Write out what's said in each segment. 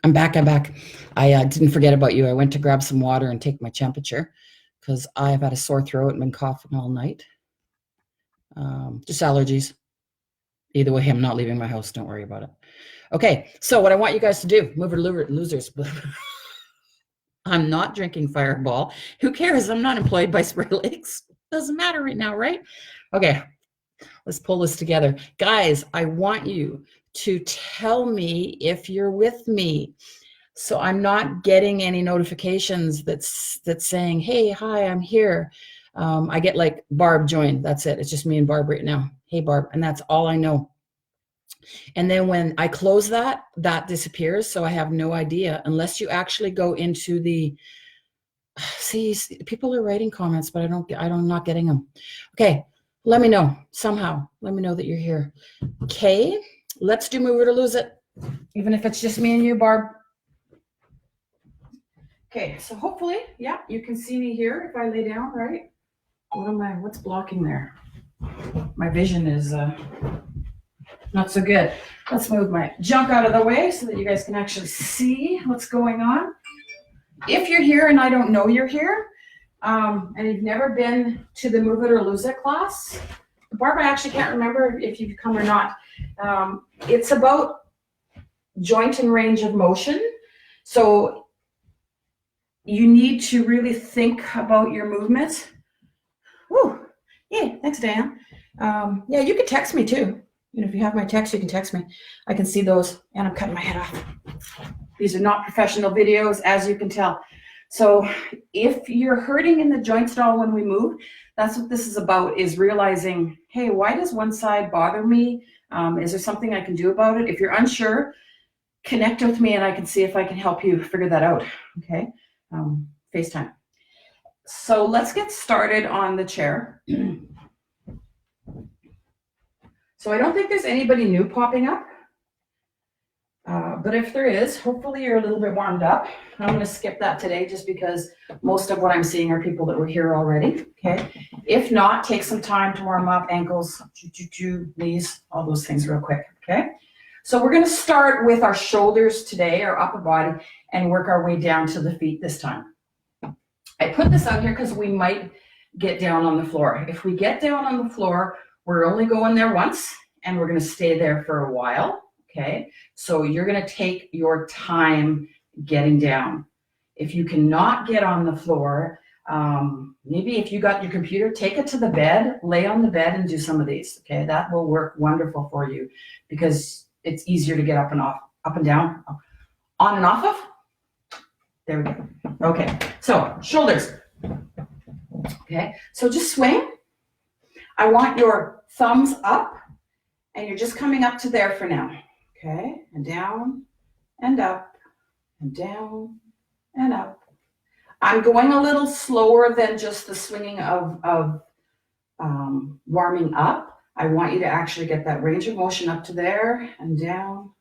I'm back. I didn't forget about you. I went to grab some water and take my temperature because I've had a sore throat and been coughing all night. Just allergies. Either way, I'm not leaving my house. Don't worry about it. Okay, so what I want you guys to do, mover losers. I'm not drinking Fireball. Who cares? I'm not employed by Spray Lakes. Doesn't matter right now, right? Okay, let's pull this together. Guys, I want you to tell me if you're with me. So I'm not getting any notifications that's saying, hey, hi, I'm here. I get like Barb joined. That's it. It's just me and Barb right now. Hey, Barb. And that's all I know. And then when I close that disappears. So I have no idea unless you actually go into the, see, people are writing comments, but I'm not getting them. Okay. Let me know somehow. Let me know that you're here. Okay. Let's do move it or lose it. Even if it's just me and you, Barb. Okay, so hopefully, yeah, you can see me here if I lay down, right? What's blocking there? My vision is not so good. Let's move my junk out of the way so that you guys can actually see what's going on. If you're here and I don't know you're here, and you've never been to the Move It or Lose It class, Barb, I actually can't remember if you've come or not. It's about joint and range of motion. So you need to really think about your movements. Woo, yeah, thanks, Dan. Yeah, you can text me too. If you have my text, you can text me. I can see those, and I'm cutting my head off. These are not professional videos, as you can tell. So if you're hurting in the joints at all when we move, that's what this is about, is realizing, hey, why does one side bother me? Is there something I can do about it? If you're unsure, connect with me and I can see if I can help you figure that out, okay? FaceTime. So let's get started on the chair. So I don't think there's anybody new popping up, but if there is, hopefully you're a little bit warmed up. I'm going to skip that today just because most of what I'm seeing are people that were here already, okay? If not, take some time to warm up, ankles, knees, all those things real quick, okay? So we're going to start with our shoulders today, our upper body, and work our way down to the feet this time. I put this out here because we might get down on the floor. If we get down on the floor, we're only going there once, and we're going to stay there for a while, okay? So you're going to take your time getting down. If you cannot get on the floor, maybe if you got your computer, take it to the bed, lay on the bed and do some of these, okay? That will work wonderful for you because it's easier to get up and off, up and down, on and off of. There we go. Okay, so shoulders. Okay, so just swing. I want your thumbs up, and you're just coming up to there for now. Okay, and down, and up, and down, and up. I'm going a little slower than just the swinging of warming up. I want you to actually get that range of motion up to there and down,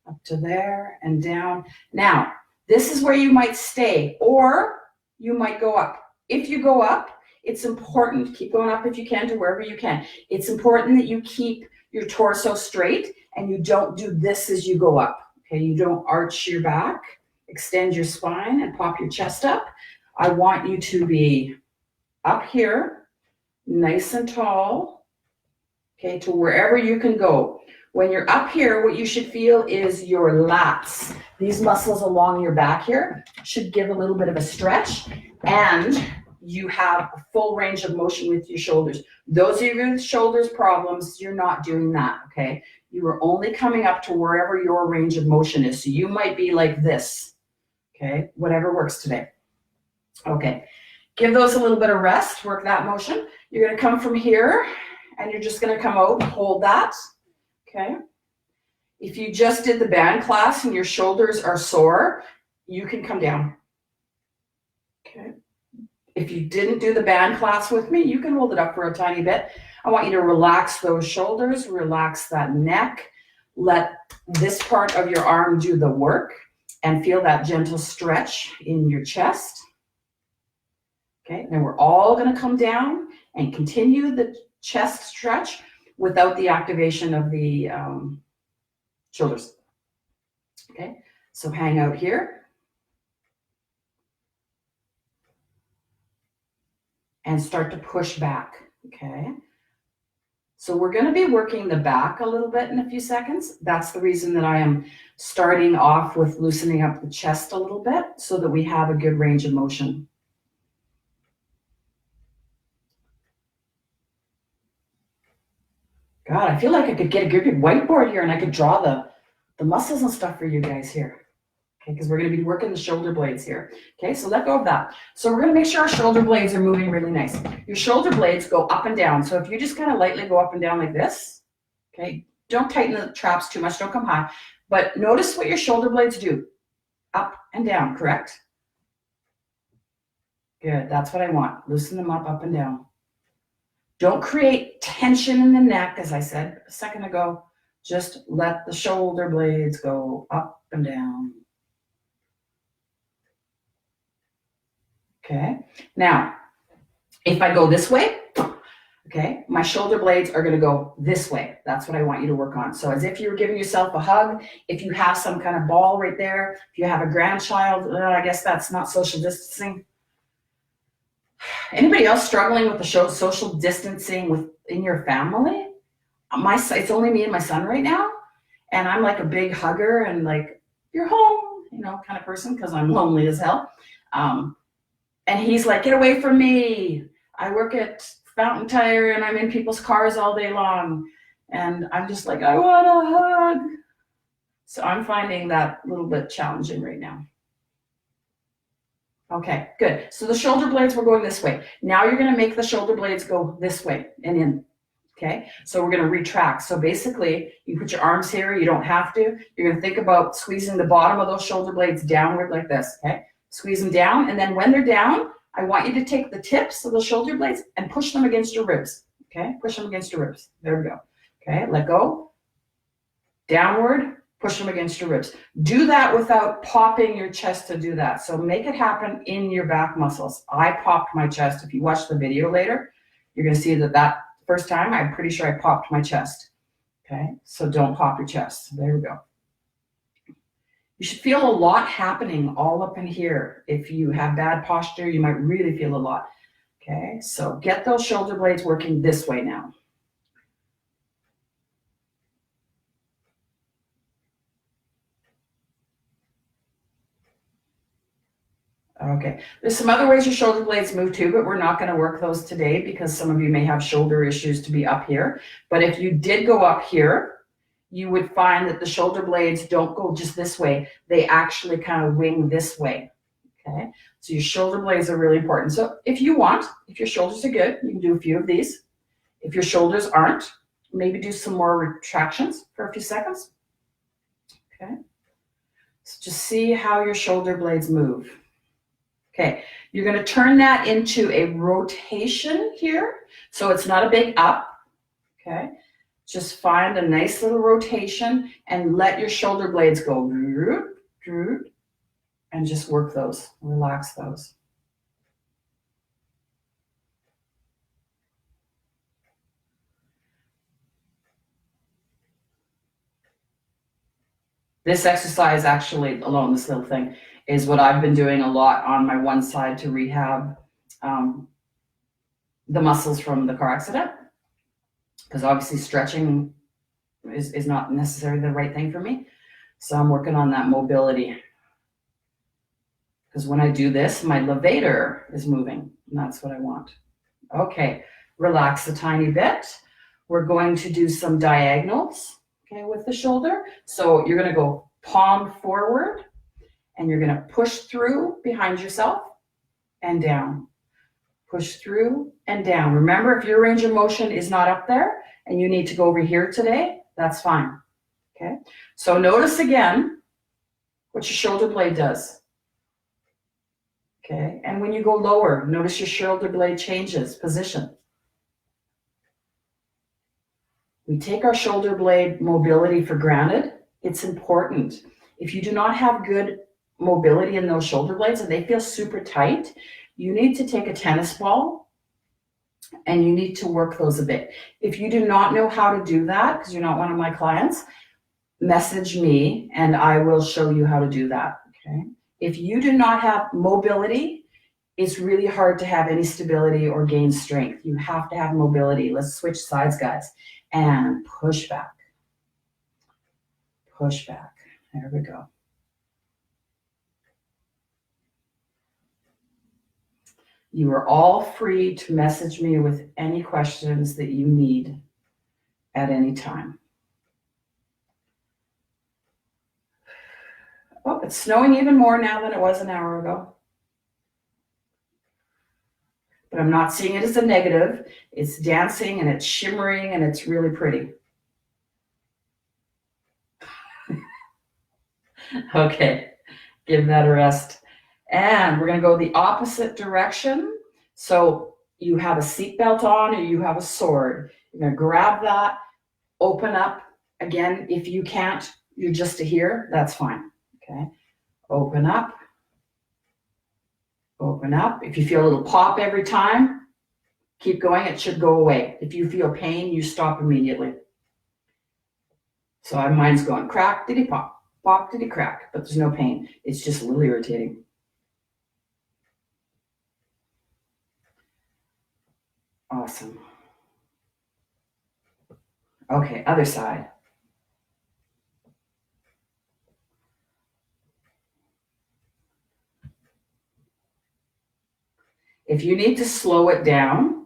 up to there and down. Now, this is where you might stay, or you might go up. If you go up, it's important, keep going up if you can to wherever you can. It's important that you keep your torso straight and you don't do this as you go up. Okay, you don't arch your back, extend your spine and pop your chest up. I want you to be up here, nice and tall, okay, to wherever you can go. When you're up here, what you should feel is your lats. These muscles along your back here should give a little bit of a stretch, and you have a full range of motion with your shoulders. Those of you with shoulders problems, you're not doing that, okay? You are only coming up to wherever your range of motion is. So you might be like this, okay? Whatever works today. Okay, give those a little bit of rest, work that motion. You're gonna come from here, and you're just gonna come out and hold that, okay? If you just did the band class and your shoulders are sore, you can come down, okay? If you didn't do the band class with me, you can hold it up for a tiny bit. I want you to relax those shoulders, relax that neck, let this part of your arm do the work, and feel that gentle stretch in your chest. Okay, and we're all gonna come down and continue the chest stretch without the activation of the shoulders. Okay, So hang out here. And start to push back, okay? So we're gonna be working the back a little bit in a few seconds. That's the reason that I am starting off with loosening up the chest a little bit so that we have a good range of motion. God, I feel like I could get a good whiteboard here and I could draw the muscles and stuff for you guys here. Okay, because we're going to be working the shoulder blades here. Okay, so let go of that. So we're going to make sure our shoulder blades are moving really nice. Your shoulder blades go up and down. So if you just kind of lightly go up and down like this, okay, don't tighten the traps too much, don't come high, but notice what your shoulder blades do. Up and down, correct? Good, that's what I want. Loosen them up and down. Don't create tension in the neck, as I said a second ago. Just let the shoulder blades go up and down. Okay, now, if I go this way, okay, my shoulder blades are gonna go this way. That's what I want you to work on. So as if you were giving yourself a hug, if you have some kind of ball right there, if you have a grandchild, I guess that's not social distancing. Anybody else struggling with the social distancing within your family? It's only me and my son right now, and I'm like a big hugger and like, you're home, you know, kind of person, because I'm lonely as hell. And he's like, get away from me. I work at Fountain Tire and I'm in people's cars all day long. And I'm just like, I want a hug. So I'm finding that a little bit challenging right now. Okay, good. So the shoulder blades were going this way. Now you're going to make the shoulder blades go this way and in. Okay, so we're going to retract. So basically, you put your arms here. You don't have to. You're going to think about squeezing the bottom of those shoulder blades downward like this. Okay. Squeeze them down, and then when they're down, I want you to take the tips of the shoulder blades and push them against your ribs. Okay, push them against your ribs. There we go. Okay, let go. Downward, push them against your ribs. Do that without popping your chest to do that. So make it happen in your back muscles. I popped my chest. If you watch the video later, you're going to see that first time, I'm pretty sure I popped my chest. Okay, so don't pop your chest. There we go. You should feel a lot happening all up in here. If you have bad posture, you might really feel a lot. Okay, so get those shoulder blades working this way now. Okay, there's some other ways your shoulder blades move too, but we're not going to work those today because some of you may have shoulder issues to be up here. But if you did go up here, you would find that the shoulder blades don't go just this way. They actually kind of wing this way, okay? So your shoulder blades are really important. So if you want, if your shoulders are good, you can do a few of these. If your shoulders aren't, maybe do some more retractions for a few seconds, okay? So just see how your shoulder blades move. Okay, you're going to turn that into a rotation here. So it's not a big up, okay? Just find a nice little rotation and let your shoulder blades go and just work those, relax those. This exercise actually alone, this little thing, is what I've been doing a lot on my one side to rehab the muscles from the car accident. Because obviously stretching is not necessarily the right thing for me. So I'm working on that mobility. Because when I do this, my levator is moving, and that's what I want. Okay, relax a tiny bit. We're going to do some diagonals, okay, with the shoulder. So you're going to go palm forward, and you're going to push through behind yourself and down. Push through and down. Remember, if your range of motion is not up there and you need to go over here today, that's fine. Okay, so notice again what your shoulder blade does. Okay, and when you go lower, notice your shoulder blade changes position. We take our shoulder blade mobility for granted. It's important. If you do not have good mobility in those shoulder blades and they feel super tight, you need to take a tennis ball and you need to work those a bit. If you do not know how to do that, because you're not one of my clients, message me and I will show you how to do that, okay? If you do not have mobility, it's really hard to have any stability or gain strength. You have to have mobility. Let's switch sides, guys. And push back. Push back. There we go. You are all free to message me with any questions that you need at any time. Oh, it's snowing even more now than it was an hour ago. But I'm not seeing it as a negative. It's dancing and it's shimmering and it's really pretty. Okay, give that a rest. And we're going to go the opposite direction. So you have a seatbelt on or you have a sword. You're going to grab that, open up. Again, if you can't, you're just to here, that's fine. Okay, open up. Open up. If you feel a little pop every time, keep going. It should go away. If you feel pain, you stop immediately. So mine's going crack, diddy pop. Pop, diddy crack, but there's no pain. It's just a little irritating. Awesome. Okay, other side. If you need to slow it down,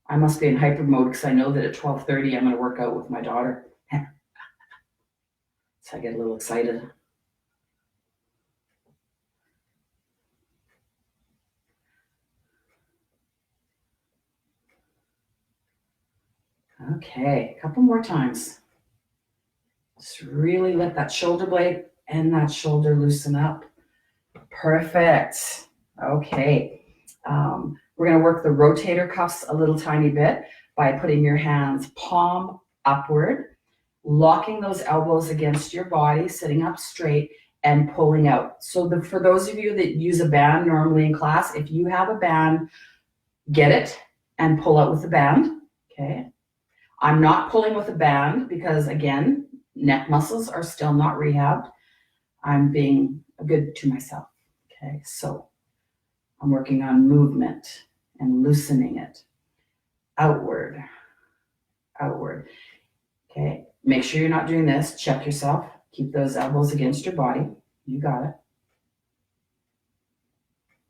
I must be in hyper mode because I know that at 12:30 I'm going to work out with my daughter. So I get a little excited. Okay, a couple more times. Just really let that shoulder blade and that shoulder loosen up. Perfect. Okay. We're going to work the rotator cuffs a little tiny bit by putting your hands palm upward, locking those elbows against your body, sitting up straight and pulling out. So for those of you that use a band normally in class, if you have a band, get it and pull out with the band. Okay. I'm not pulling with a band because, again, neck muscles are still not rehabbed. I'm being good to myself. Okay, so I'm working on movement and loosening it. Outward, outward. Okay, make sure you're not doing this. Check yourself. Keep those elbows against your body. You got it.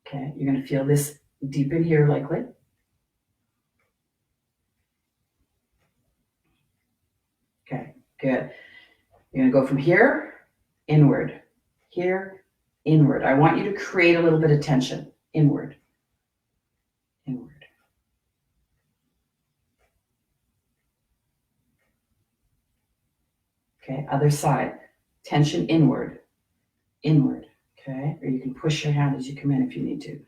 Okay, you're going to feel this deep in here likely. Okay, good. You're going to go from here, inward, here, inward. I want you to create a little bit of tension. Inward, inward. Okay, other side. Tension inward, inward. Okay, or you can push your hand as you come in if you need to.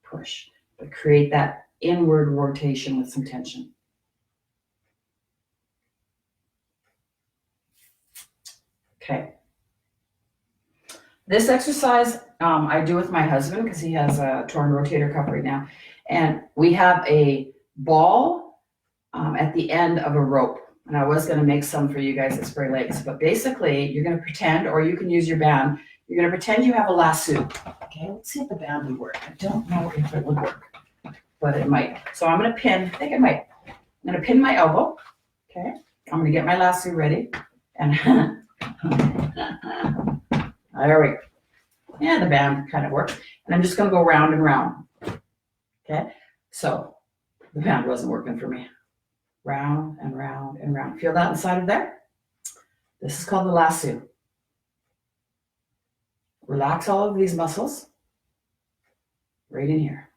Push, but create that inward rotation with some tension. Okay. This exercise I do with my husband because he has a torn rotator cuff right now. And we have a ball at the end of a rope. And I was going to make some for you guys at Spray Lakes. But basically, you're going to pretend, or you can use your band, you're going to pretend you have a lasso. Okay, let's see if the band would work. I don't know if it would work, but it might. So I'm going to pin, I think it might. I'm going to pin my elbow. Okay, I'm going to get my lasso ready. And there we go. Yeah, the band kind of works. And I'm just going to go round and round. Okay, so the band wasn't working for me. Round and round and round. Feel that inside of there? This is called the lasso. Relax all of these muscles right in here.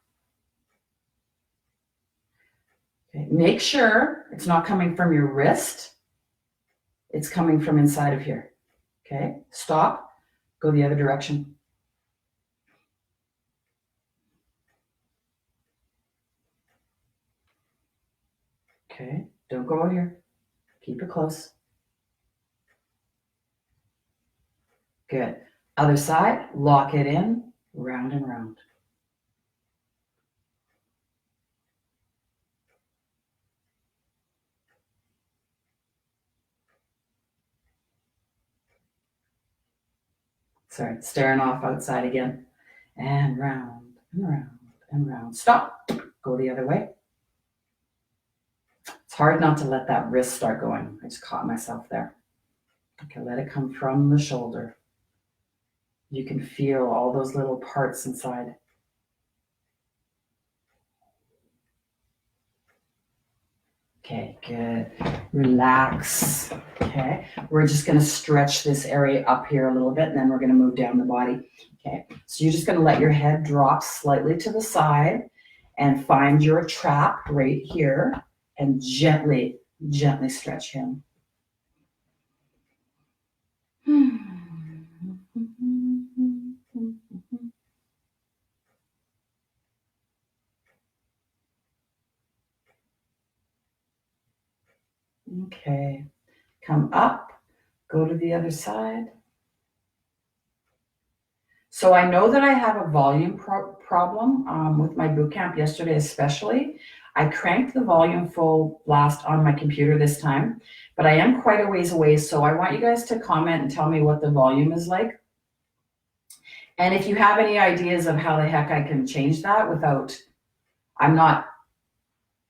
Okay, make sure it's not coming from your wrist. It's coming from inside of here. Okay, stop, go the other direction. Okay, don't go out here. Keep it close. Good. Other side, lock it in, round and round. Sorry, staring off outside again. And round and round and round. Stop. Go the other way. It's hard not to let that wrist start going. I just caught myself there. Okay, let it come from the shoulder. You can feel all those little parts inside. Okay, good. Relax. Okay, we're just going to stretch this area up here a little bit, and then we're going to move down the body. Okay, so you're just going to let your head drop slightly to the side and find your trap right here and gently, gently stretch him. Okay, come up, go to the other side. So I know that I have a volume problem with my boot camp yesterday, especially. I cranked the volume full blast on my computer this time, but I am quite a ways away. So I want you guys to comment and tell me what the volume is like. And if you have any ideas of how the heck I can change that without, I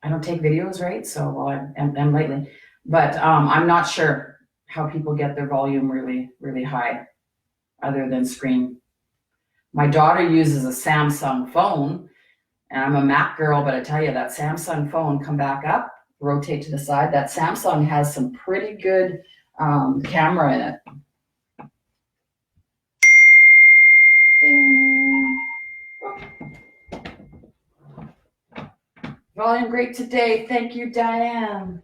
don't take videos, right? So, well, I'm lately, but I'm not sure how people get their volume really, really high other than screen. My daughter uses a Samsung phone, and I'm a Mac girl, but I tell you, that Samsung phone, come back up, rotate to the side. That Samsung has some pretty good camera in it. Ding. Volume great today. Thank you, Diane.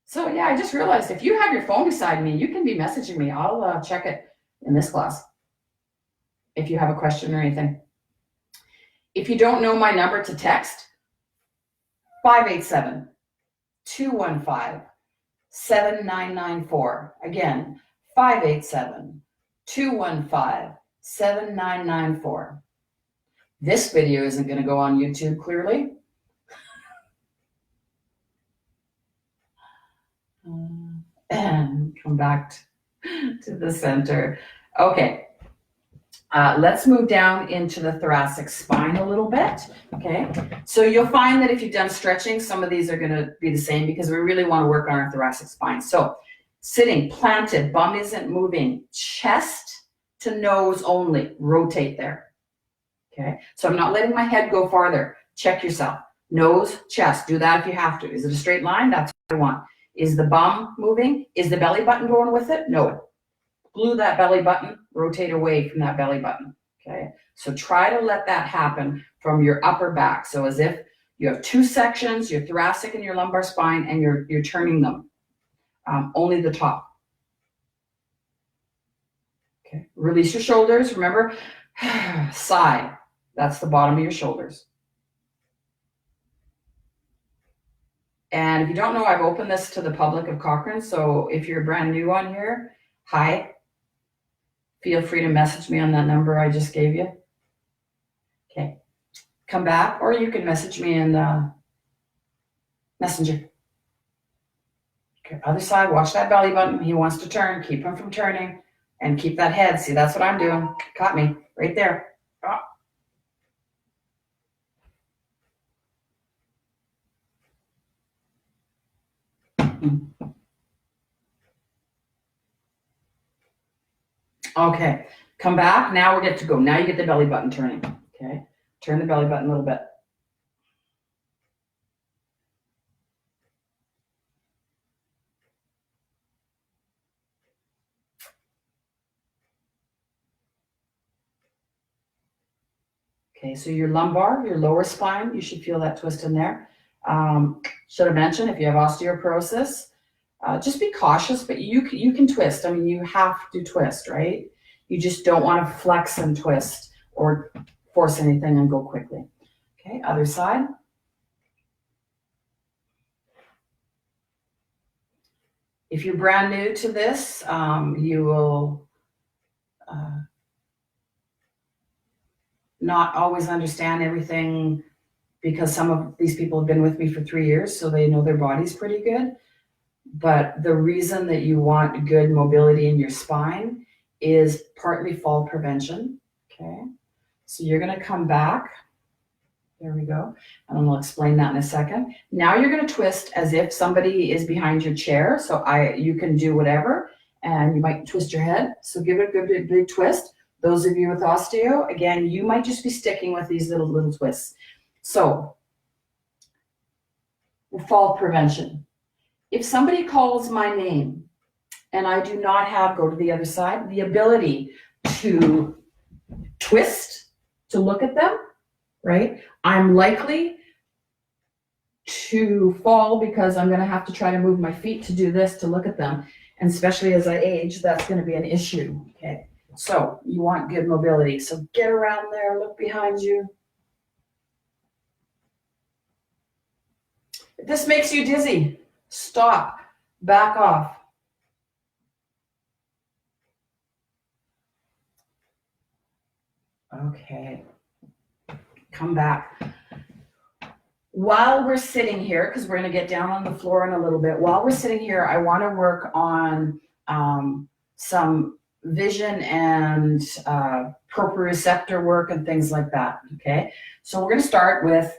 So yeah, I just realized if you have your phone beside me, you can be messaging me. I'll check it in this class if you have a question or anything. If you don't know my number to text, 587-215-7994. Again, 587-215-7994. This video isn't going to go on YouTube, clearly. And come back to the center. Okay. Let's move down into the thoracic spine a little bit. Okay. So you'll find that if you've done stretching, some of these are going to be the same because we really want to work on our thoracic spine. So sitting, planted, bum isn't moving, chest to nose only. Rotate there. Okay. So I'm not letting my head go farther. Check yourself. Nose, chest. Do that if you have to. Is it a straight line? That's what I want. Is the bum moving? Is the belly button going with it? No. Glue that belly button, rotate away from that belly button, okay? So try to let that happen from your upper back. So as if you have two sections, your thoracic and your lumbar spine, and you're turning them, only the top. Okay, release your shoulders, remember, sigh, that's the bottom of your shoulders. And if you don't know, I've opened this to the public of Cochrane, so if you're brand new on here, hi. Feel free to message me on that number I just gave you. Okay. Come back, or you can message me in Messenger. Okay. Other side, watch that belly button. He wants to turn. Keep him from turning. And keep that head. See, that's what I'm doing. Caught me. Right there. Oh. Okay, come back. Now we get to go. Now you get the belly button turning. Okay, turn the belly button a little bit. Okay, so your lumbar, your lower spine, you should feel that twist in there. Should have mentioned if you have osteoporosis, just be cautious, but you can twist. I mean, you have to twist, right? You just don't want to flex and twist or force anything and go quickly. Okay, other side. If you're brand new to this, you will not always understand everything because some of these people have been with me for 3 years, so they know their bodies pretty good. But the reason that you want good mobility in your spine is partly fall prevention, okay? So you're gonna come back. There we go. And I'm gonna explain that in a second. Now you're gonna twist as if somebody is behind your chair. So you can do whatever, and you might twist your head. So give it a good big twist. Those of you with osteo, again, you might just be sticking with these little twists. So fall prevention. If somebody calls my name and I do not have, go to the other side, the ability to twist, to look at them, right? I'm likely to fall because I'm going to have to try to move my feet to do this, to look at them. And especially as I age, that's going to be an issue, okay? So you want good mobility. So get around there, look behind you. If this makes you dizzy, stop, back off. Okay, come back. While we're sitting here, because we're going to get down on the floor in a little bit, while we're sitting here, I want to work on some vision and proprioceptor work and things like that, okay? So we're going to start with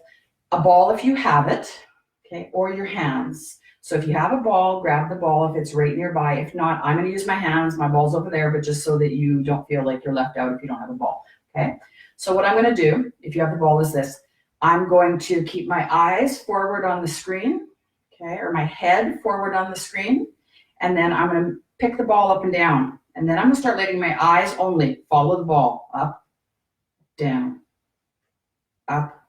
a ball if you have it, okay, or your hands. So if you have a ball, grab the ball if it's right nearby. If not, I'm going to use my hands. My ball's over there, but just so that you don't feel like you're left out if you don't have a ball, okay? So what I'm going to do, if you have the ball, is this. I'm going to keep my eyes forward on the screen, okay, or my head forward on the screen, and then I'm going to pick the ball up and down. And then I'm going to start letting my eyes only follow the ball. Up, down, up,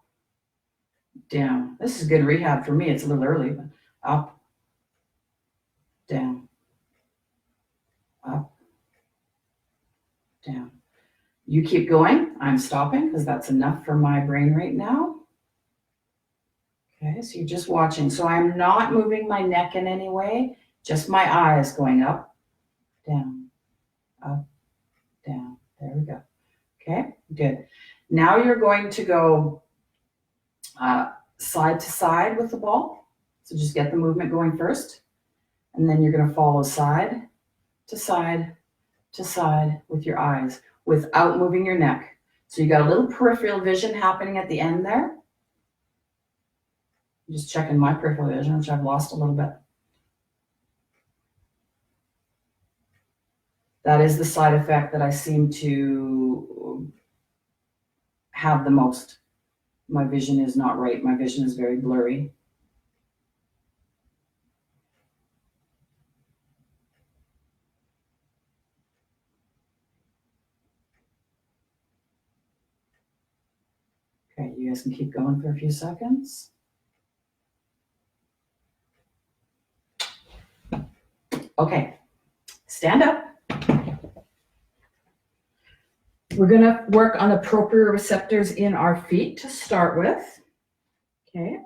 down. This is good rehab for me. It's a little early, but up, down, up, down. You keep going. I'm stopping because that's enough for my brain right now. Okay, so you're just watching. So I'm not moving my neck in any way, just my eyes going up, down, up, down. There we go. Okay, good. Now you're going to go side to side with the ball. So just get the movement going first. And then you're going to follow side to side to side with your eyes without moving your neck. So you got a little peripheral vision happening at the end there. I'm just checking my peripheral vision, which I've lost a little bit. That is the side effect that I seem to have the most. My vision is not right. My vision is very blurry. Okay, you guys can keep going for a few seconds. Okay, stand up. We're going to work on the proprioceptors in our feet to start with. Okay,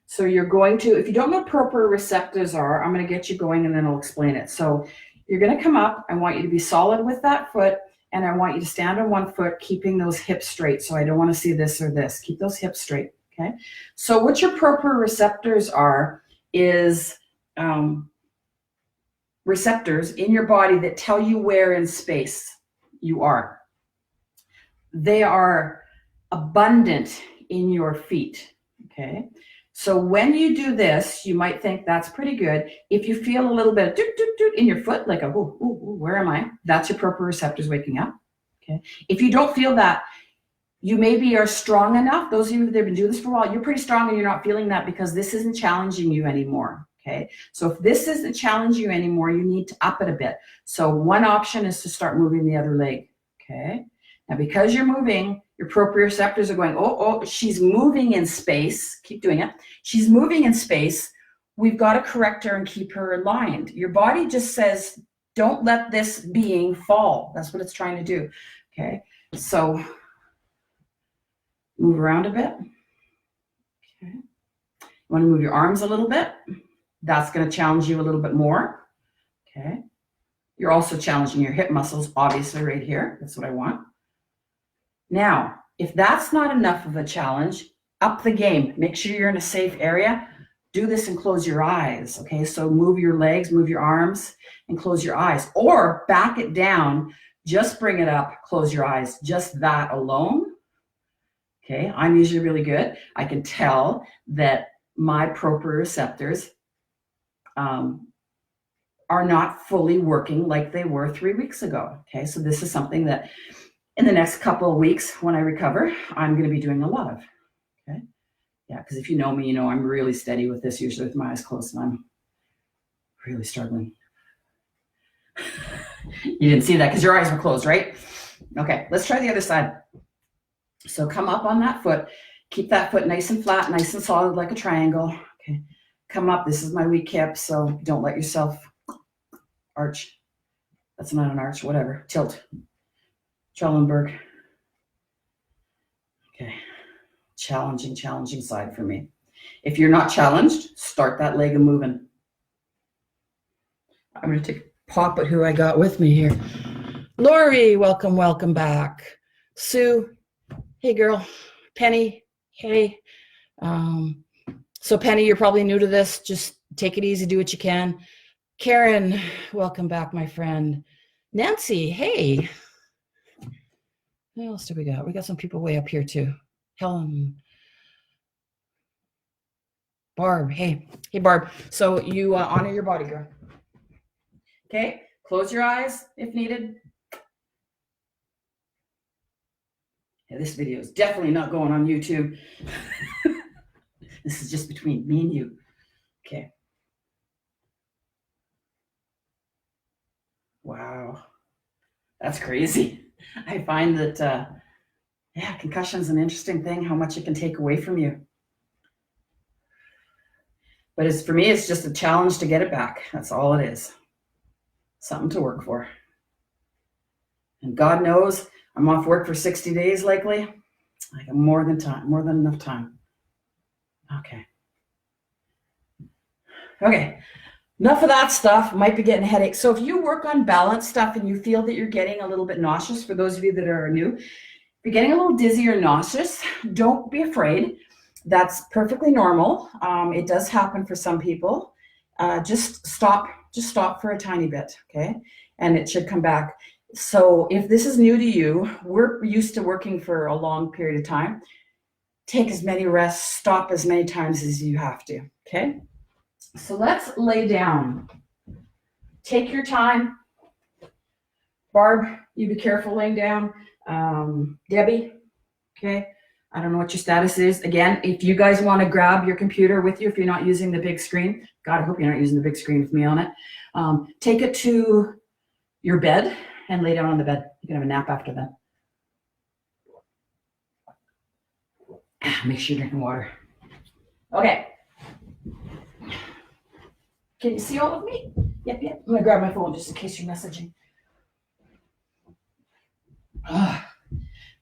so you're going to, if you don't know what proprioceptors are, I'm going to get you going and then I'll explain it. So you're going to come up. I want you to be solid with that foot, and I want you to stand on one foot, keeping those hips straight. So I don't want to see this or this. Keep those hips straight. Okay, so what your proprioceptors are is receptors in your body that tell you where in space you are. They are abundant in your feet, okay? So when you do this, you might think that's pretty good. If you feel a little bit of doot, doot, doot in your foot, like a, ooh, ooh, ooh, where am I? That's your proprioceptors waking up, okay? If you don't feel that, you maybe are strong enough. Those of you that have been doing this for a while, you're pretty strong and you're not feeling that because this isn't challenging you anymore, okay? So if this isn't challenging you anymore, you need to up it a bit. So one option is to start moving the other leg, okay? Now, because you're moving, your proprioceptors are going, oh, she's moving in space. Keep doing it. She's moving in space. We've got to correct her and keep her aligned. Your body just says, don't let this being fall. That's what it's trying to do, okay? So move around a bit. Okay. You want to move your arms a little bit. That's going to challenge you a little bit more, okay? You're also challenging your hip muscles, obviously, right here. That's what I want. Now, if that's not enough of a challenge, up the game. Make sure you're in a safe area. do this and close your eyes. Okay, so move your legs, move your arms, and close your eyes, or back it down, just bring it up, close your eyes, just that alone. Okay, I'm usually really good. I can tell that my proprioceptors are not fully working like they were 3 weeks ago. Okay, so this is something that in the next couple of weeks when I recover, I'm going to be doing a lot of. Okay, yeah, because if you know me, you know I'm really steady with this, usually with my eyes closed, and I'm really struggling. You didn't see that because your eyes were closed, right? Okay, let's try the other side. So come up on that foot. Keep that foot nice and flat, nice and solid like a triangle. Okay, come up. This is my weak hip, so don't let yourself arch. That's not an arch, whatever. Tilt. Trellenberg. Okay, challenging side for me. If you're not challenged, start that leg and moving. I'm going to take a pop at who I got with me here. Lori, welcome back. Sue, hey girl. Penny, hey. So Penny, you're probably new to this. Just take it easy, do what you can. Karen, welcome back, my friend. Nancy, hey. Who else do we got? We got some people way up here too. Helen. Barb, hey. Hey, Barb. So you honor your body, girl. Okay, close your eyes if needed. Yeah, this video is definitely not going on YouTube. This is just between me and you. Okay. Wow. That's crazy. I find that, yeah, concussion's an interesting thing, how much it can take away from you. But for me, it's just a challenge to get it back. That's all it is. Something to work for. And God knows I'm off work for 60 days likely. I got more than enough time. Okay. Enough of that stuff. Might be getting a headache. So if you work on balance stuff and you feel that you're getting a little bit nauseous, for those of you that are new, if you're getting a little dizzy or nauseous, don't be afraid. That's perfectly normal. It does happen for some people. Just stop for a tiny bit, okay? And it should come back. So if this is new to you, we're used to working for a long period of time. Take as many rests, stop as many times as you have to, okay? So let's lay down. Take your time. Barb, you be careful laying down. Debbie, okay? I don't know what your status is. Again, if you guys want to grab your computer with you, if you're not using the big screen, God, I hope you're not using the big screen with me on it. Take it to your bed and lay down on the bed. You can have a nap after that. Make sure you're drinking water. Okay. Can you see all of me? Yep. I'm going to grab my phone just in case you're messaging.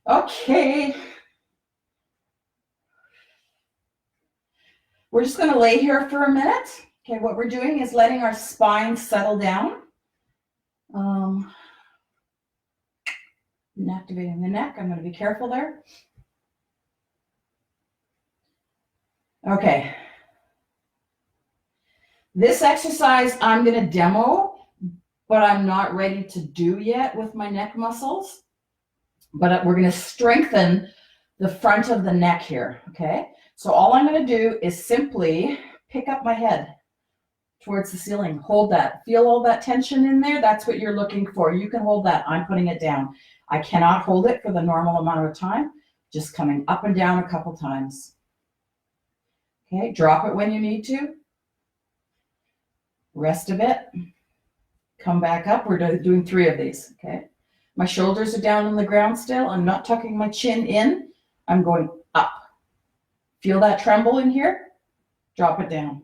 Okay. We're just going to lay here for a minute. Okay, what we're doing is letting our spine settle down. And activating the neck. I'm going to be careful there. Okay. This exercise I'm going to demo, but I'm not ready to do yet with my neck muscles. But we're going to strengthen the front of the neck here, okay? So all I'm going to do is simply pick up my head towards the ceiling. Hold that. Feel all that tension in there? That's what you're looking for. You can hold that. I'm putting it down. I cannot hold it for the normal amount of time. Just coming up and down a couple times. Okay, drop it when you need to. Rest a bit. Come back up. We're doing 3 of these, okay? My shoulders are down on the ground still. I'm not tucking my chin in. I'm going up. Feel that tremble in here? Drop it down.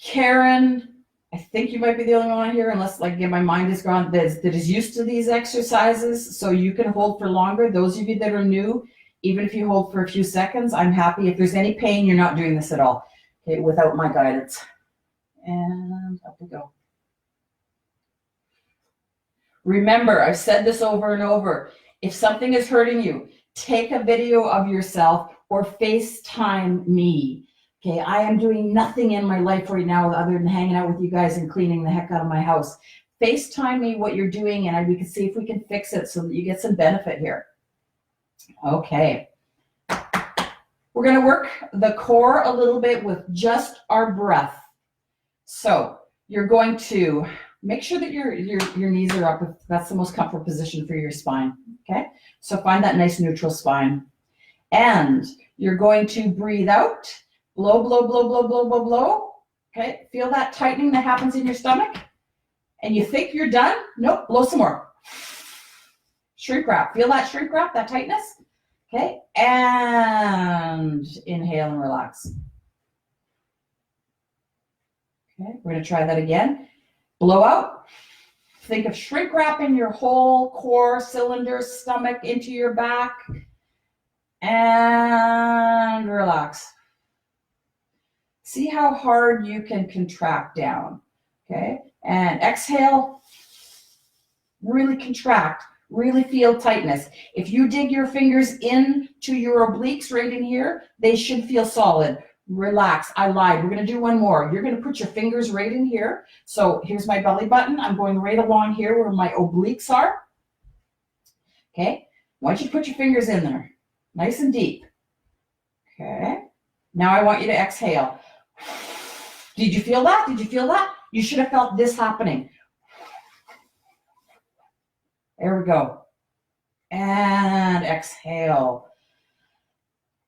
Karen, I think you might be the only one here, unless like again, my mind is gone, that is used to these exercises, so you can hold for longer. Those of you that are new, even if you hold for a few seconds, I'm happy. If there's any pain, you're not doing this at all, okay, without my guidance. And up we go. Remember, I've said this over and over. If something is hurting you, take a video of yourself or FaceTime me. Okay, I am doing nothing in my life right now other than hanging out with you guys and cleaning the heck out of my house. FaceTime me what you're doing and we can see if we can fix it so that you get some benefit here. Okay. We're going to work the core a little bit with just our breath. So you're going to make sure that your knees are up. If that's the most comfortable position for your spine. Okay. So find that nice neutral spine. And you're going to breathe out. Blow, blow, blow, blow, blow, blow, blow. Okay. Feel that tightening that happens in your stomach. And you think you're done? Nope. Blow some more. Shrink wrap. Feel that shrink wrap, that tightness? Okay, and inhale and relax. Okay, we're going to try that again. Blow out. Think of shrink wrapping your whole core, cylinder, stomach into your back. And relax. See how hard you can contract down. Okay, and exhale. Really contract. Really feel tightness. If you dig your fingers into your obliques right in here, they should feel solid. Relax. I lied. We're going to do one more. You're going to put your fingers right in here. So here's my belly button. I'm going right along here where my obliques are. Okay. I want you to put your fingers in there. Nice and deep. Okay. Now I want you to exhale. Did you feel that? Did you feel that? You should have felt this happening. There we go. And exhale.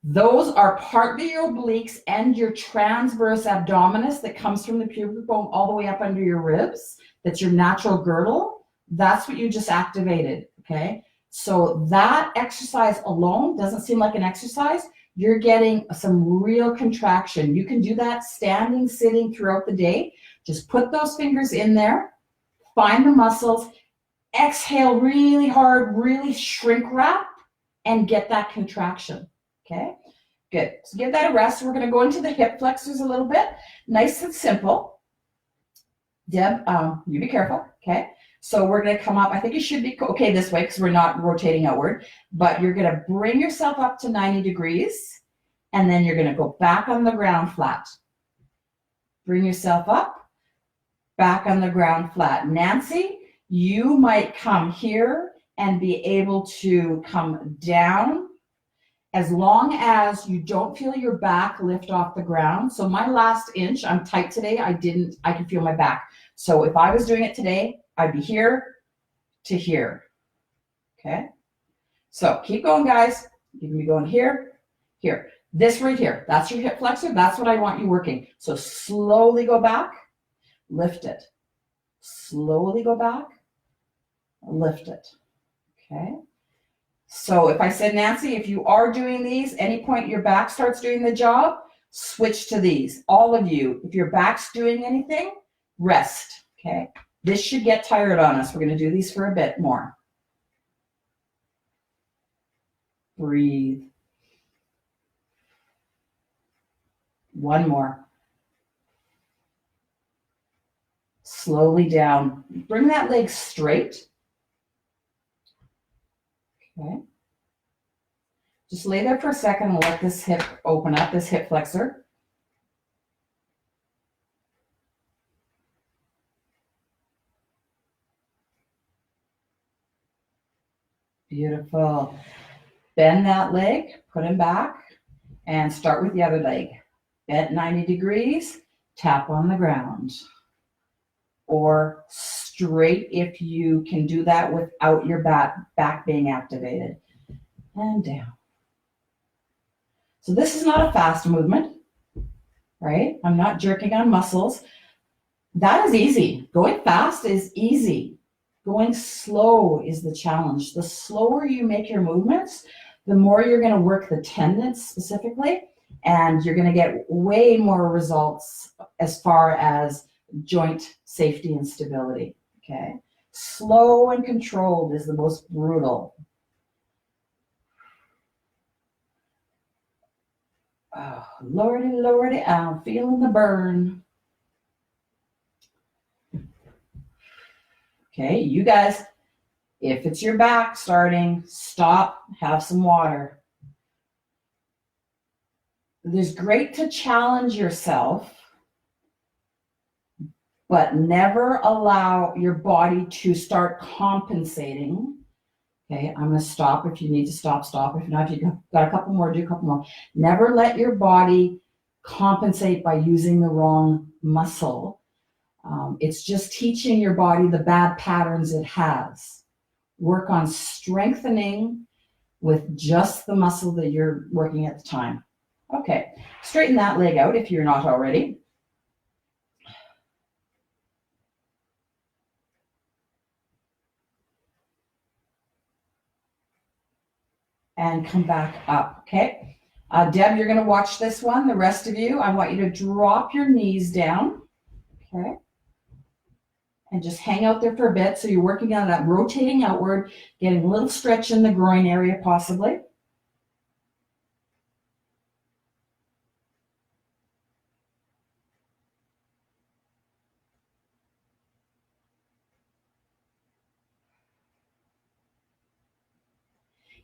Those are partly your obliques and your transverse abdominis that comes from the pubic bone all the way up under your ribs. That's your natural girdle. That's what you just activated, okay? So that exercise alone doesn't seem like an exercise. You're getting some real contraction. You can do that standing, sitting throughout the day. Just put those fingers in there. Find the muscles. Exhale really hard, really shrink wrap, and get that contraction, okay? Good. So give that a rest. We're going to go into the hip flexors a little bit. Nice and simple. Deb, you be careful, okay? So we're going to come up. I think you should be okay this way because we're not rotating outward, but you're going to bring yourself up to 90 degrees, and then you're going to go back on the ground flat. Bring yourself up, back on the ground flat. Nancy, you might come here and be able to come down as long as you don't feel your back lift off the ground. So my last inch, I'm tight today. I can feel my back. So if I was doing it today, I'd be here to here. Okay. So keep going, guys. You can be going here, here. This right here, that's your hip flexor. That's what I want you working. So slowly go back, lift it. Slowly go back. Lift it. Okay. So if I said, Nancy, if you are doing these, any point your back starts doing the job, switch to these. All of you, if your back's doing anything, rest. Okay. This should get tired on us. We're going to do these for a bit more. Breathe. One more. Slowly down. Bring that leg straight. Okay. Just lay there for a second and let this hip open up, this hip flexor. Beautiful. Bend that leg, put him back, and start with the other leg. Bent 90 degrees, tap on the ground. Or straight if you can do that without your back being activated. And down. So this is not a fast movement, right? I'm not jerking on muscles. That is easy. Going fast is easy. Going slow is the challenge. The slower you make your movements, the more you're going to work the tendons specifically, and you're going to get way more results as far as joint safety and stability, okay? Slow and controlled is the most brutal. Oh, Lordy, Lordy, I'm feeling the burn. Okay, you guys, If it's your back starting, stop, have some water. It's great to challenge yourself, but never allow your body to start compensating. Okay, I'm going to stop. If you need to stop, stop. If not, if you've got a couple more, do a couple more. Never let your body compensate by using the wrong muscle. It's just teaching your body the bad patterns it has. Work on strengthening with just the muscle that you're working at the time. Okay, straighten that leg out if you're not already. And come back up, okay? Deb, you're gonna watch this one. The rest of you, I want you to drop your knees down, okay? And just hang out there for a bit. So you're working on that rotating outward, getting a little stretch in the groin area possibly.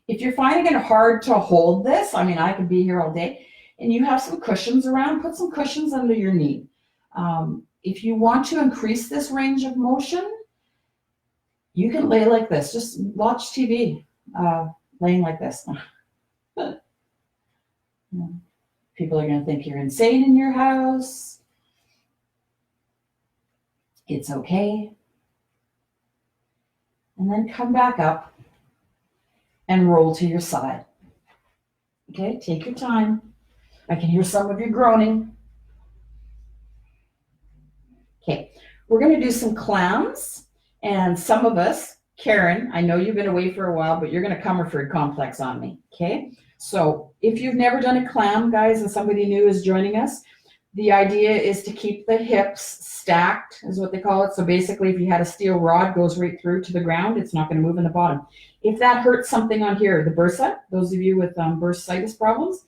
If you're finding it hard to hold this, I mean, I could be here all day, and you have some cushions around, put some cushions under your knee. If you want to increase this range of motion, you can lay like this. Just watch TV, laying like this. People are going to think you're insane in your house. It's okay. And then come back up and roll to your side. Okay, take your time. I can hear some of you groaning. Okay, we're going to do some clams. And some of us, Karen, I know you've been away for a while, but you're going to Comerford complex on me. Okay, so if you've never done a clam, guys, and somebody new is joining us, the idea is to keep the hips stacked, is what they call it. So basically, if you had a steel rod goes right through to the ground, it's not going to move in the bottom. If that hurts something on here, the bursa, those of you with bursitis problems,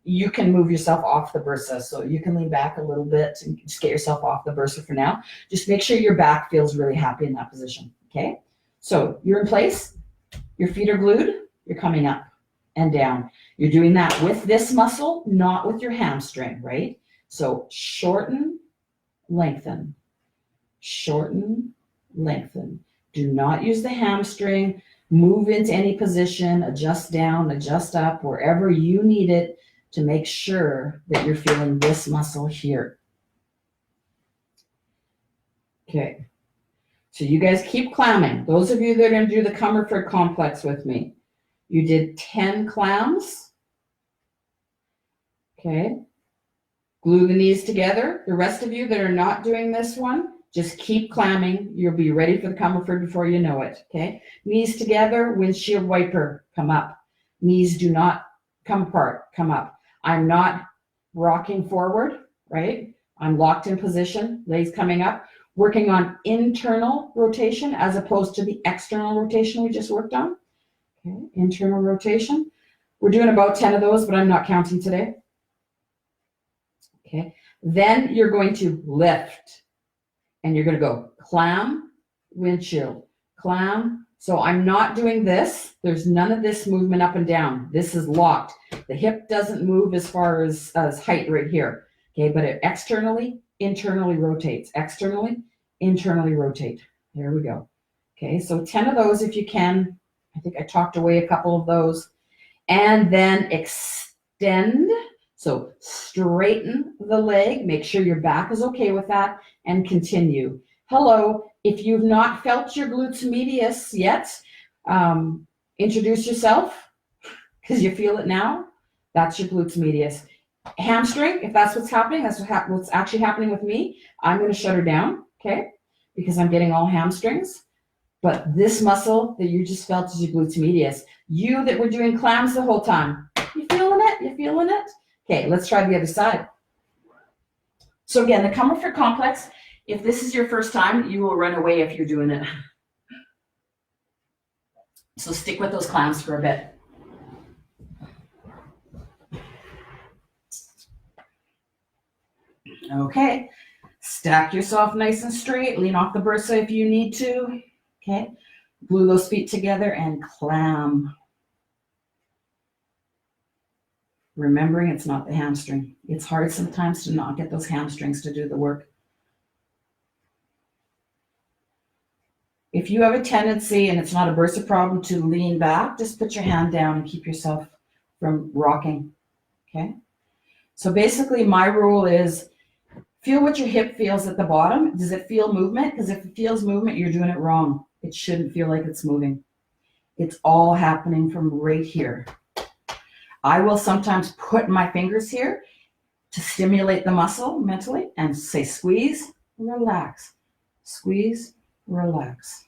you can move yourself off the bursa. So you can lean back a little bit and just get yourself off the bursa for now. Just make sure your back feels really happy in that position, okay? So you're in place, your feet are glued, you're coming up and down. You're doing that with this muscle, not with your hamstring, right? So shorten, lengthen, shorten, lengthen. Do not use the hamstring. Move into any position, adjust down, adjust up, wherever you need it to make sure that you're feeling this muscle here. Okay. So you guys keep clamming. Those of you that are going to do the Comerford complex with me, you did 10 clams. Okay. Glue the knees together. The rest of you that are not doing this one, just keep clamming. You'll be ready for the Comerford before you know it, okay? Knees together, windshield wiper, come up. Knees do not come apart, come up. I'm not rocking forward, right? I'm locked in position, legs coming up, working on internal rotation as opposed to the external rotation we just worked on. Okay, internal rotation. We're doing about 10 of those, but I'm not counting today. Okay, then you're going to lift. And you're going to go clam, windshield, clam. So I'm not doing this. There's none of this movement up and down. This is locked. The hip doesn't move as far as height right here. Okay, but it externally, internally rotates. Externally, internally rotate. There we go. Okay, so 10 of those if you can. I think I talked away a couple of those. And then extend. So straighten the leg, make sure your back is okay with that, and continue. Hello, if you've not felt your glutes medius yet, introduce yourself, because you feel it now. That's your glutes medius. Hamstring, if that's what's happening, that's what's actually happening with me. I'm going to shut her down, okay, because I'm getting all hamstrings. But this muscle that you just felt is your glutes medius. You that were doing clams the whole time, you feeling it? You feeling it? Okay, let's try the other side. So again, the Comerford complex, if this is your first time, you will run away if you're doing it. So stick with those clams for a bit. Okay, stack yourself nice and straight. Lean off the bursa if you need to. Okay, Glue those feet together and clam. Remembering it's not the hamstring. It's hard sometimes to not get those hamstrings to do the work. If you have a tendency, and it's not a bursa problem, to lean back, just put your hand down and keep yourself from rocking, okay? So basically my rule is feel what your hip feels at the bottom. Does it feel movement? Because if it feels movement, you're doing it wrong. It shouldn't feel like it's moving. It's all happening from right here. I will sometimes put my fingers here to stimulate the muscle mentally and say squeeze, relax, squeeze, relax.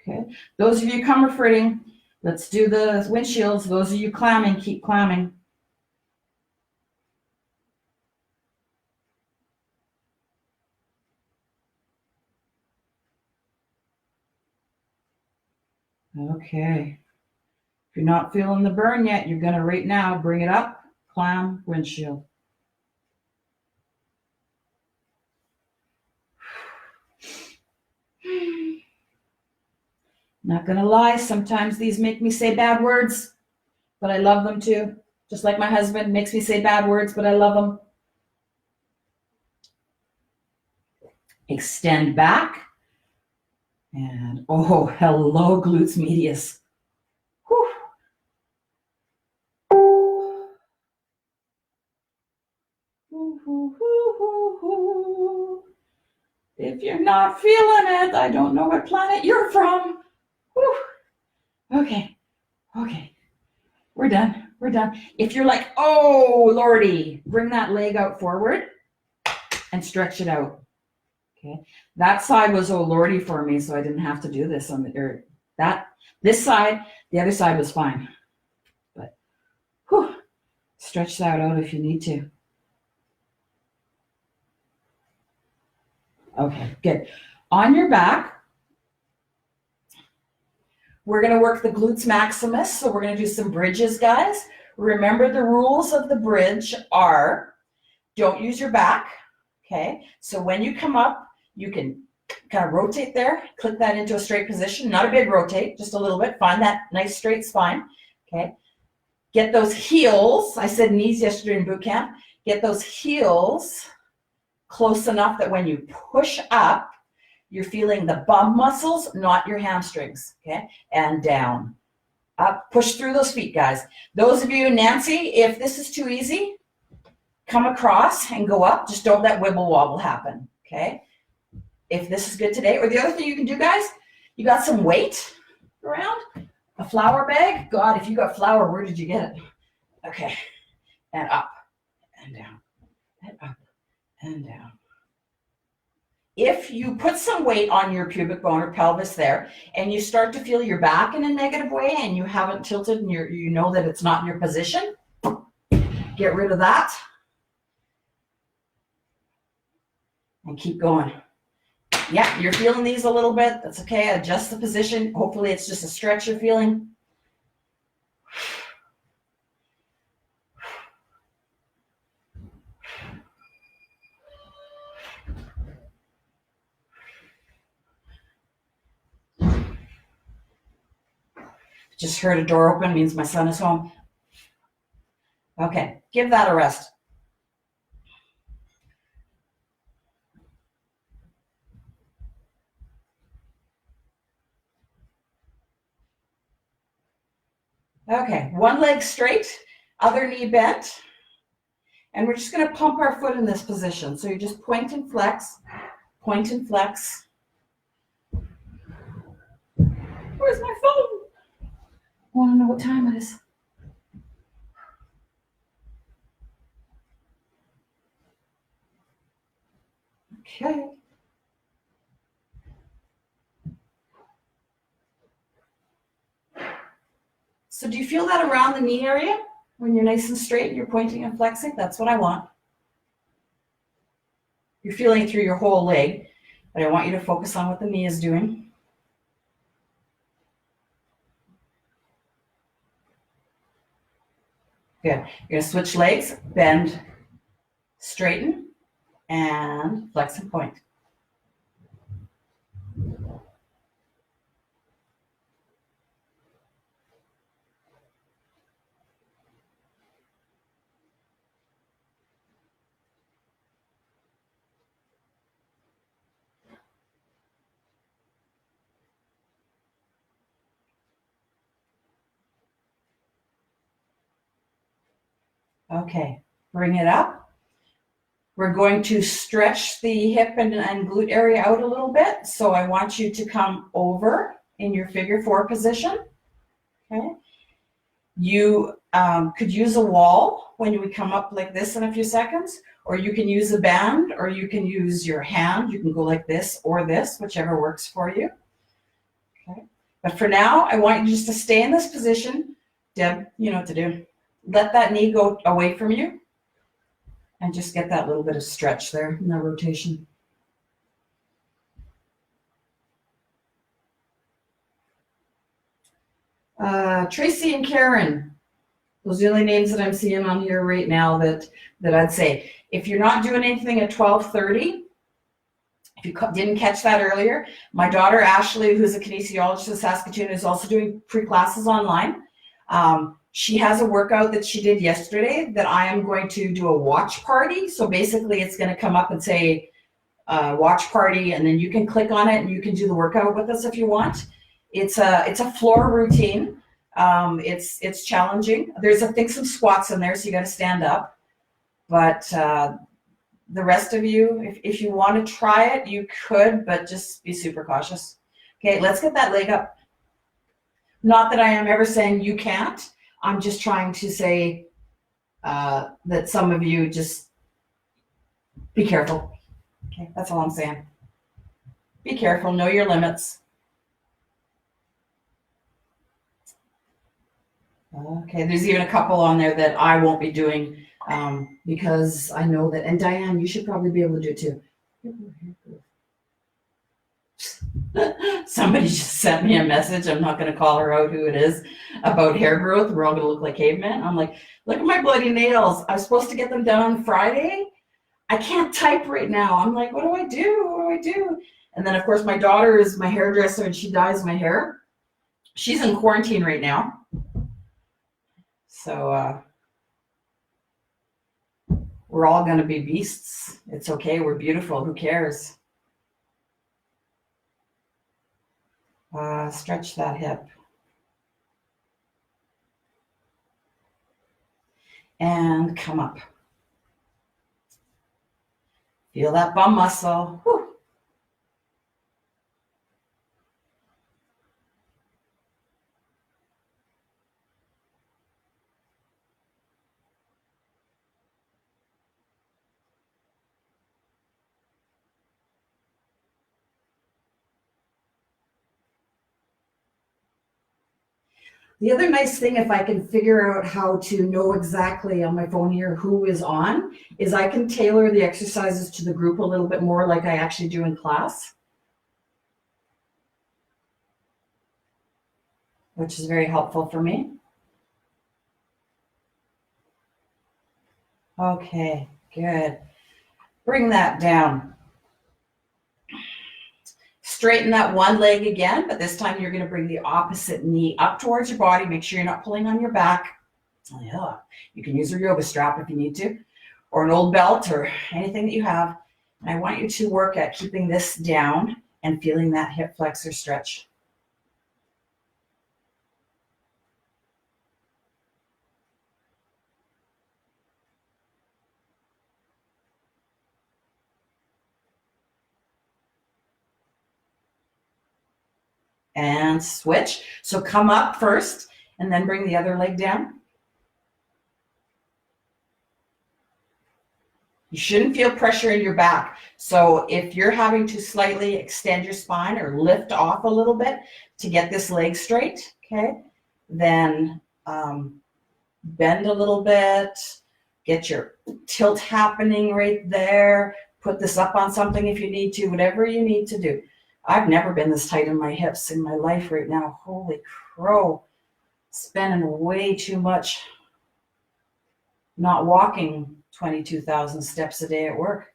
Okay. Those of you comforting, let's do the windshields. Those of you clamming, keep clamming. Okay. If you're not feeling the burn yet, you're going to right now bring it up, clam, windshield. Not going to lie, sometimes these make me say bad words, but I love them too. Just like my husband makes me say bad words, but I love them. Extend back. And oh, hello, glutes medius. Whew. If you're not feeling it, I don't know what planet you're from. Whew. Okay, we're done. If you're like, oh, Lordy, bring that leg out forward and stretch it out. Okay, that side was oh Lordy for me, so I didn't have to do this on the dirt. This side, the other side was fine. But whew, stretch that out if you need to. Okay, good. On your back, we're going to work the glutes maximus. So we're going to do some bridges, guys. Remember the rules of the bridge are don't use your back. Okay, so when you come up, you can kind of rotate there, click that into a straight position. Not a big rotate, just a little bit. Find that nice straight spine. Okay, get those heels. I said knees yesterday in boot camp. Get those heels close enough that when you push up, you're feeling the bum muscles, not your hamstrings, okay? And down, up, push through those feet, guys. Those of you, Nancy, if this is too easy, come across and go up. Just don't let wibble wobble happen, okay? If this is good today, or the other thing you can do, guys, you got some weight around, a flour bag. God, if you got flour, where did you get it? Okay, and up and down, and up and down. If you put some weight on your pubic bone or pelvis there, and you start to feel your back in a negative way, and you haven't tilted, and you know that it's not in your position, get rid of that and keep going. Yeah, you're feeling these a little bit. That's okay. Adjust the position. Hopefully it's just a stretch you're feeling. Just heard a door open, means my son is home. Okay, give that a rest. Okay, one leg straight, other knee bent. And we're just going to pump our foot in this position. So you just point and flex, point and flex. Where's my phone? I want to know what time it is. Okay. So do you feel that around the knee area? When you're nice and straight and you're pointing and flexing? That's what I want. You're feeling through your whole leg, but I want you to focus on what the knee is doing. Good. You're going to switch legs, bend, straighten, and flex and point. Okay, bring it up. We're going to stretch the hip and glute area out a little bit. So I want you to come over in your figure 4 position. Okay. You could use a wall when we come up like this in a few seconds, or you can use a band, or you can use your hand. You can go like this or this, whichever works for you. Okay. But for now, I want you just to stay in this position. Deb, you know what to do. Let that knee go away from you and just get that little bit of stretch there in that rotation. Tracy and Karen, those are the only names that I'm seeing on here right now that I'd say. If you're not doing anything at 12:30, if you didn't catch that earlier, my daughter Ashley, who's a kinesiologist in Saskatoon, is also doing pre-classes online. She has a workout that she did yesterday that I am going to do a watch party. So basically it's going to come up and say watch party, and then you can click on it and you can do the workout with us if you want. It's a floor routine. It's challenging. There's I think some squats in there, so you got to stand up. But the rest of you, if you want to try it, you could, but just be super cautious. Okay, let's get that leg up. Not that I am ever saying you can't. I'm just trying to say that some of you just be careful. Okay, that's all I'm saying. Be careful, know your limits. Okay, there's even a couple on there that I won't be doing because I know that, and Diane, you should probably be able to do it too. Somebody just sent me a message, I'm not going to call her out who it is, about hair growth. We're all going to look like cavemen. I'm like, look at my bloody nails. I was supposed to get them done on Friday. I can't type right now. I'm like, what do I do? What do I do? And then, of course, my daughter is my hairdresser and she dyes my hair. She's in quarantine right now. So we're all going to be beasts. It's okay. We're beautiful. Who cares? Stretch that hip. And come up. Feel that bum muscle. Whew. The other nice thing, if I can figure out how to know exactly on my phone here who is on, is I can tailor the exercises to the group a little bit more like I actually do in class, which is very helpful for me. Okay, good. Bring that down. Straighten that one leg again, but this time you're going to bring the opposite knee up towards your body. Make sure you're not pulling on your back. Yeah. You can use your yoga strap if you need to, or an old belt or anything that you have. And I want you to work at keeping this down and feeling that hip flexor stretch. And switch. So come up first and then bring the other leg down. You shouldn't feel pressure in your back. So if you're having to slightly extend your spine or lift off a little bit to get this leg straight, okay, then bend a little bit, get your tilt happening right there, put this up on something if you need to, whatever you need to do. I've never been this tight in my hips in my life right now. Holy crow. Spending way too much not walking 22,000 steps a day at work.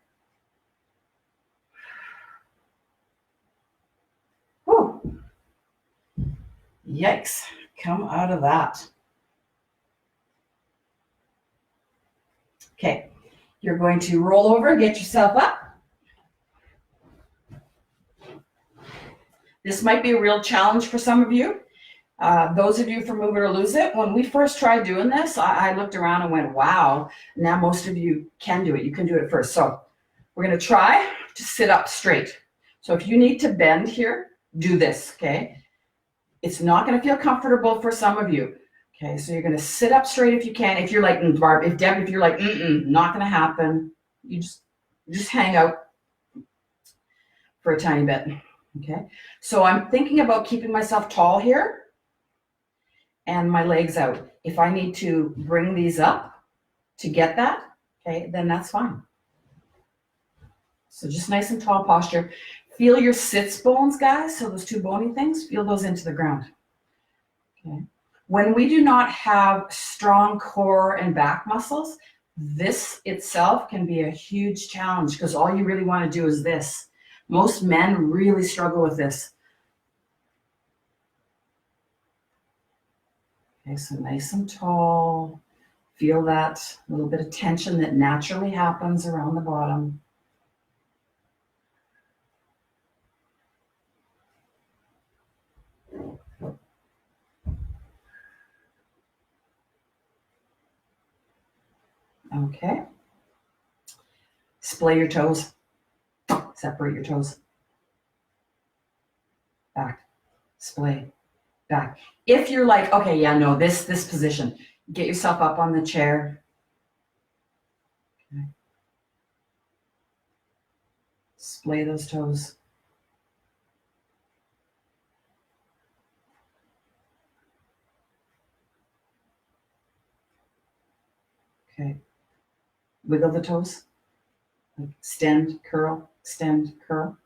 Whew. Yikes. Come out of that. Okay. You're going to roll over, get yourself up. This might be a real challenge for some of you. Those of you from Move It or Lose It, when we first tried doing this, I looked around and went, wow, now most of you can do it. You can do it first. So we're going to try to sit up straight. So if you need to bend here, do this, okay? It's not going to feel comfortable for some of you. Okay, so you're going to sit up straight if you can. If you're like, Barb, if you're like, not going to happen, you just hang out for a tiny bit. Okay, so I'm thinking about keeping myself tall here and my legs out. If I need to bring these up to get that, okay, then that's fine. So just nice and tall posture. Feel your sits bones, guys. So those two bony things, feel those into the ground. Okay. When we do not have strong core and back muscles, this itself can be a huge challenge because all you really want to do is this. Most men really struggle with this. Okay, so nice and tall. Feel that little bit of tension that naturally happens around the bottom. Okay. Splay your toes. Separate your toes. Back. Splay. Back. If you're like, okay, yeah, no, this position, get yourself up on the chair. Okay. Splay those toes. Okay. Wiggle the toes. Extend, curl, extend, curl.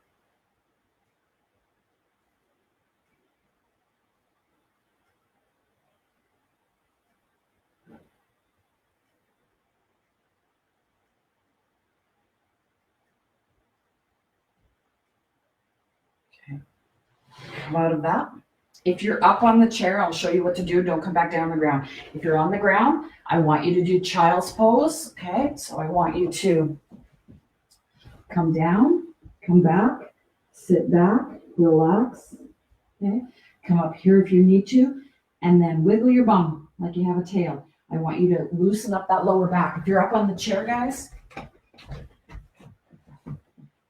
Okay. Come out of that. If you're up on the chair, I'll show you what to do. Don't come back down on the ground. If you're on the ground, I want you to do child's pose. Okay, so I want you to come down, come back, sit back, relax. Okay, come up here if you need to, and then wiggle your bum like you have a tail. I want you to loosen up that lower back. If you're up on the chair, guys,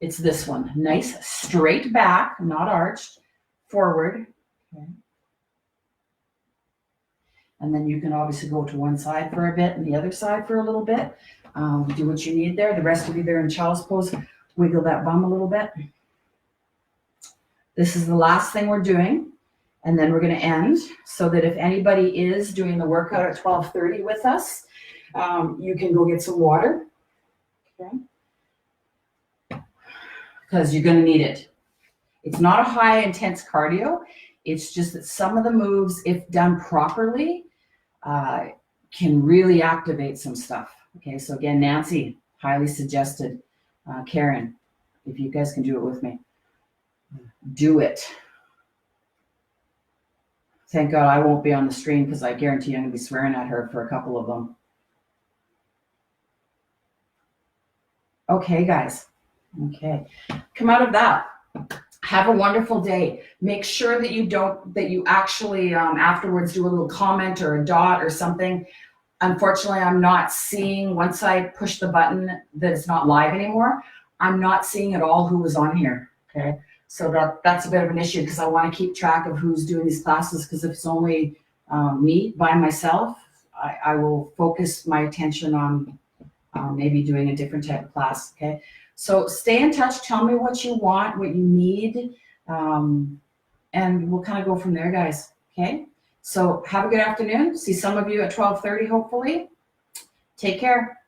it's this one. Nice straight back, not arched, forward. Okay. And then you can obviously go to one side for a bit and the other side for a little bit. Do what you need there. The rest of you there in child's pose, wiggle that bum a little bit. This is the last thing we're doing. And then we're going to end so that if anybody is doing the workout at 12:30 with us, you can go get some water. Okay. Because you're going to need it. It's not a high intense cardio. It's just that some of the moves, if done properly, can really activate some stuff. Okay, so again, Nancy, highly suggested. Karen, if you guys can do it with me, do it. Thank God I won't be on the stream because I guarantee I'm going to be swearing at her for a couple of them. Okay, guys. Okay, come out of that. Have a wonderful day. Make sure that you actually afterwards do a little comment or a dot or something. Unfortunately, I'm not seeing, once I push the button that it's not live anymore, I'm not seeing at all who was on here, okay? So that's a bit of an issue because I want to keep track of who's doing these classes because if it's only me by myself, I will focus my attention on maybe doing a different type of class, okay? So stay in touch. Tell me what you want, what you need, and we'll kind of go from there, guys, okay? So have a good afternoon. See some of you at 12:30, hopefully. Take care.